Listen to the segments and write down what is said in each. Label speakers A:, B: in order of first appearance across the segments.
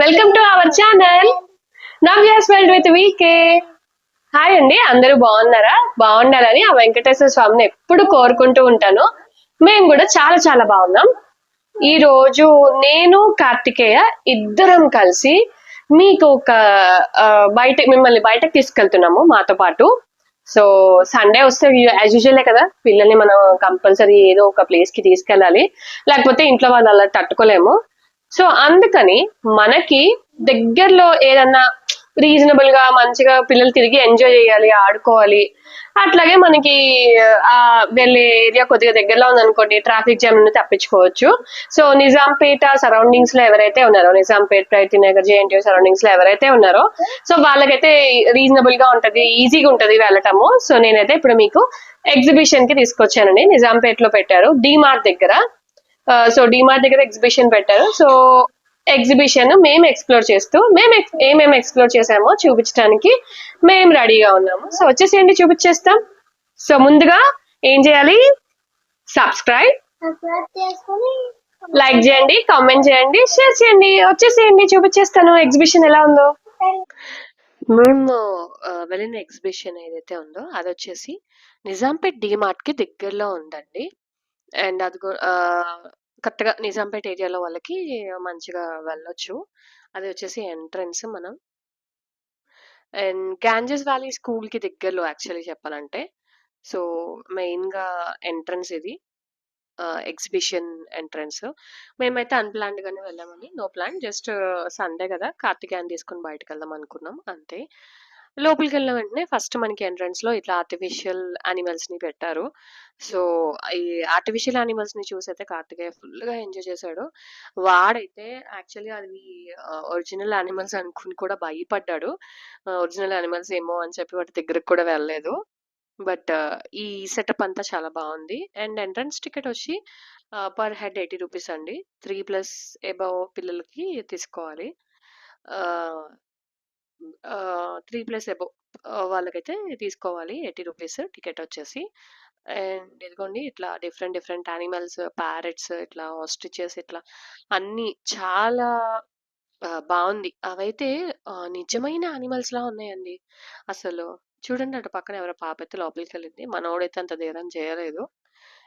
A: Welcome to our channel Navya's world with VK. Hi అండి, అందరూ బాగున్నారా? బాగుండాలని ఆ వెంకటేశ్వర స్వామిని ఎప్పుడు కోరుకుంటూ ఉంటాను. మేము కూడా చాలా చాలా బాగున్నాం. ఈ రోజు నేను కార్తికేయ ఇద్దరం కలిసి మీకు ఒక మిమ్మల్ని బయటకు తీసుకెళ్తున్నాము మాతో పాటు. సో సండే వస్తే యాజ్ యూజువలే కదా, పిల్లల్ని మనం కంపల్సరీ ఏదో ఒక ప్లేస్ కి తీసుకెళ్ళాలి, లేకపోతే ఇంట్లో వాళ్ళు అలా తట్టుకోలేము. సో అందుకని మనకి దగ్గరలో ఏదన్నా రీజనబుల్ గా మంచిగా పిల్లలు తిరిగి ఎంజాయ్ చేయాలి, ఆడుకోవాలి. అట్లాగే మనకి ఆ వెళ్ళే ఏరియా కొద్దిగా దగ్గరలో ఉందనుకోండి, ట్రాఫిక్ జామ్ నుండి తప్పించుకోవచ్చు. సో నిజాంపేట సరౌండింగ్స్ లో ఎవరైతే ఉన్నారో, నిజాంపేట, ప్రైతి నగర్, జేఎన్టీయూ సరౌండింగ్స్ లో ఎవరైతే ఉన్నారో, సో వాళ్ళకైతే రీజనబుల్ గా ఉంటది, ఈజీగా ఉంటది వెళ్ళటము. సో నేనైతే ఇప్పుడు మీకు ఎగ్జిబిషన్ కి తీసుకొచ్చానండి. నిజాంపేటలో పెట్టారు, డిమార్ట్ దగ్గర. సో డిమార్ట్ దగ్గర ఎగ్జిబిషన్ పెట్టారు. సో ఎగ్జిబిషన్ మేము ఎక్స్ప్లోర్ చేస్తూ ఏమేమి ఎక్స్ప్లోర్ చేసామో చూపించడానికి మేము రెడీగా ఉన్నాము. సో వచ్చేసేయండి, చూపించేస్తాం. సో ముందుగా ఏం చేయాలి? సబ్స్క్రైబ్, లైక్ చేయండి, కామెంట్ చేయండి, షేర్ చేయండి. వచ్చేసేయండి, చూపించేస్తాను ఎగ్జిబిషన్ ఎలా ఉందో. మేము వెళ్ళిన ఎగ్జిబిషన్ ఏదైతే ఉందో అది వచ్చేసి నిజాంపేట్ డిమార్ట్ కి దగ్గరలో ఉందండి. అండ్ అది కరెక్ట్‌గా నిజాంపేట్ ఏరియాలో వాళ్ళకి మంచిగా వెళ్ళొచ్చు. అది వచ్చేసి ఎంట్రన్స్ మనం. అండ్ గాంజెస్ వ్యాలీ స్కూల్‌కి దగ్గరలో యాక్చువల్లీ చెప్పాలంటే. సో, మెయిన్‌గా ఎంట్రన్స్ ఇది. Exhibition entrance. మేమైతే అన్‌ప్లాన్డ్‌గానే వెళ్ళామండి. No plan. జస్ట్ సండే గదా! కార్తికేయని తీసుకొని బయటికెళ్దాం అనుకున్నాం అంతే. లోపలికెళ్ళిన వెంటనే ఫస్ట్ మనకి ఎంట్రన్స్‌లో ఇట్లా ఆర్టిఫిషియల్ యానిమల్స్‌ని పెట్టారు. సో, ఈ ఆర్టిఫిషియల్ యానిమల్స్‌ని చూసైతే కార్తికేయ ఫుల్‌గా ఎంజాయ్ చేశాడు. వాడైతే యాక్చువల్లీ అవి ఒరిజినల్ యానిమల్స్ అనుకుని కూడా భయపడ్డాడు. ఒరిజినల్ యానిమల్స్ ఏమో అని చెప్పి వాటి దగ్గరికి కూడా వెళ్ళలేదు. బట్ ఈ సెటప్ అంతా చాలా బావుంది. అండ్ ఎంట్రన్స్ టికెట్ వచ్చి పర్ హెడ్ రూ. 80 అండి. 3+ అబోవ్ పిల్లలకి తీసుకోవాలి. ఆహ్, 3+ అబోవ్ వాళ్ళకైతే తీసుకోవాలి. రూ. 80 టికెట్ వచ్చేసి. అండ్ ఇదిగోండి ఇట్లా డిఫరెంట్ డిఫరెంట్ యానిమల్స్, ప్యారట్స్, ఇట్లా ఆస్ట్రిచెస్, ఇట్లా అన్నీ చాలా బావుంది. అవైతే నిజమైన యానిమల్స్‌లా ఉన్నాయండి అసలు. చూడండి, అటు పక్కన ఎవరో పాపైతే లోపలికెళ్ళింది. మనోడైతే అంత ధైర్యం చేయలేదు.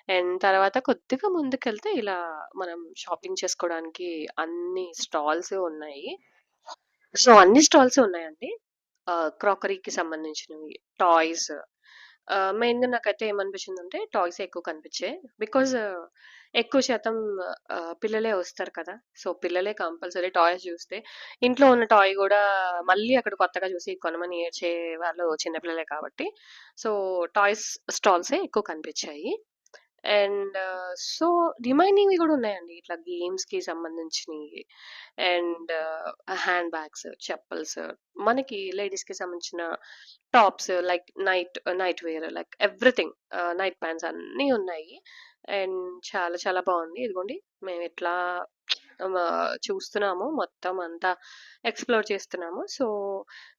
A: అండ్ తర్వాత కొద్దిగా ముందుకెళ్తే ఇలా మనం షాపింగ్ చేసుకోవడానికి అన్ని స్టాల్స్ ఉన్నాయి. సో, అన్ని స్టాల్స్ ఉన్నాయండి. క్రాకరీకి సంబంధించినవి, టాయ్స్. మెయిన్‌గా నాకైతే ఏమనిపించిందంటే టాయ్సే ఎక్కువ కనిపించాయి. బికాజ్ ఎక్కువ శాతం పిల్లలే వస్తారు కదా! సో, పిల్లలే కంపల్సరీ టాయ్స్ చూస్తే ఇంట్లో ఉన్న టాయ్ గూడా మళ్ళీ అక్కడ కొత్తగా చూసి కొనమని ఏడ్చే వాళ్ళు చిన్న పిల్లలే కాబట్టి, సో, టాయ్స్ స్టాల్సే ఎక్కువ కనిపించాయి. అండ్ సో, రిమైనింగ్‌వి గూడా ఉన్నాయండి. ఇట్లా గేమ్స్‌కి సంబంధించినియి. అండ్ హ్యాండ్ బ్యాగ్స్, చెప్పల్స్, మనకి లేడీస్‌కి సంబంధించిన tops, like night wear, like everything, night pants అన్నీ ఉన్నాయి. అండ్ చాలా చాలా బావుంది. ఇదిగోండి మేమిట్లా చూస్తున్నాము. మొత్తం అంతా ఎక్స్‌ప్లోర్ చేస్తున్నాము. సో,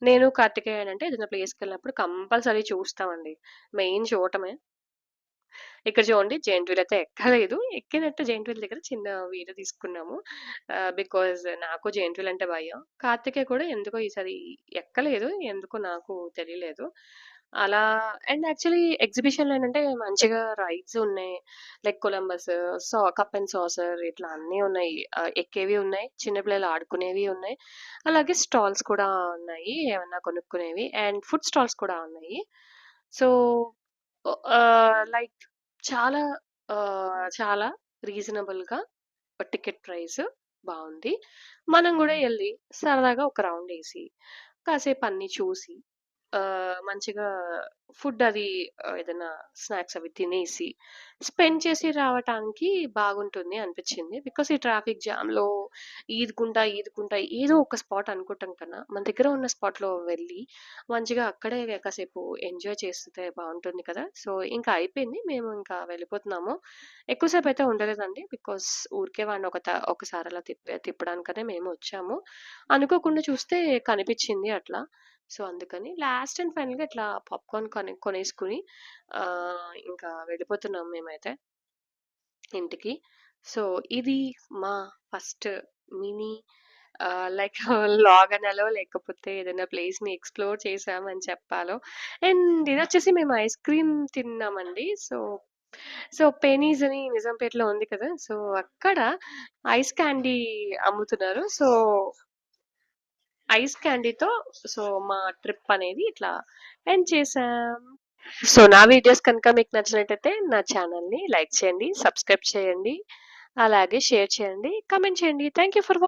A: నేను కార్తికేయ ఏంటంటే ఏదైనా ప్లేస్‌కెళ్ళినప్పుడు కంపల్సరీ చూస్తామండి. మెయిన్ చూడటమే. ఇక్కడ చూడండి, జెయింట్ వీల్ అయితే ఎక్కలేదు. ఎక్కినట్టు జెయింట్ వీల్ దగ్గర చిన్న వీడియో తీసుకున్నాము. బికాజ్ నాకు జెయింట్ వీల్ అంటే భయం. కార్తికేయ కూడా ఎందుకో ఈసారి ఎక్కలేదు. ఎందుకో నాకు తెలియలేదు. అలా. అండ్ యాక్చువల్లీ ఎగ్జిబిషన్‌లో ఏంటంటే మంచిగా రైడ్స్ ఉన్నాయి. Like Columbus, cup and saucer, ఇట్లా అన్నీ ఉన్నాయి. ఎక్కేవి ఉన్నాయి. చిన్న పిల్లలు ఆడుకునేవి ఉన్నాయి. అలాగే స్టాల్స్ కూడా ఉన్నాయి, ఏమన్నా కొనుక్కునేవి. అండ్ ఫుడ్ స్టాల్స్ కూడా ఉన్నాయి. సో, లైక్ చాలా చాలా రీజనబుల్‌గా టికెట్ ప్రైస్ బావుంది. మనం గూడా ఎళ్లి సరదాగా ఒక రౌండేసి, కాసేపు అన్నీ చూసి, మంచిగా ఫుడ్ అది ఏదైనా స్నాక్స్ అవి తినేసి, స్పెండ్ చేసి రావటానికి బాగుంటుంది అనిపిచ్చింది. బికాజ్ ఈ ట్రాఫిక్ జామ్‌లో ఈదుకుంటా ఏదో ఒక స్పాట్ అనుకోవటం కన్నా, మన దగ్గర ఉన్న స్పాట్‌లో వెళ్ళి మంచిగా అక్కడే కాసేపు ఎంజాయ్ చేస్తే బావుంటుంది కదా! సో, ఇంకా అయిపోయింది. మేము ఇంకా వెళ్ళిపోతున్నాము. ఎక్కువ సేపయితే ఉండలేదండి. బికాజ్ ఊరికే వాడిని ఒకసారి అలా తిప్పడానికనే మేము వచ్చాము. అనుకోకుండా చూస్తే కనిపిచ్చింది అట్లా. సో, అందుకని లాస్ట్ అండ్ ఫైనల్‌గా ఇట్లా పాప్‌కార్న్ కొనేసుకొని ఇంకా వెళ్ళిపోతున్నాం మేమైతే ఇంటికి. సో, ఇది మా ఫస్ట్ మినీ లైక్ లాగ్ అనాలో, లేకపోతే ఏదైనా ప్లేస్‌ని ఎక్స్‌ప్లోర్ చేశామని చెప్పాలో. అండ్ ఇదొచ్చేసి మేము ఐస్ క్రీమ్ తిన్నామండి. పెనీస్ అని నిజాంపేటలో ఉంది కదా! సో, అక్కడ ఐస్ క్యాండీ అమ్ముతున్నారు. ఐస్ క్యాండీతో మా ట్రిప్ అనేది ఇట్లా ఎండ్ చేసాం. నా వీడియోస్ కనుక మీకు నచ్చినట్టయితే నా ఛానల్‌ని లైక్ చేయండి, సబ్స్క్రైబ్ చేయండి, అలాగే షేర్ చేయండి, కామెంట్ చేయండి. Thank you for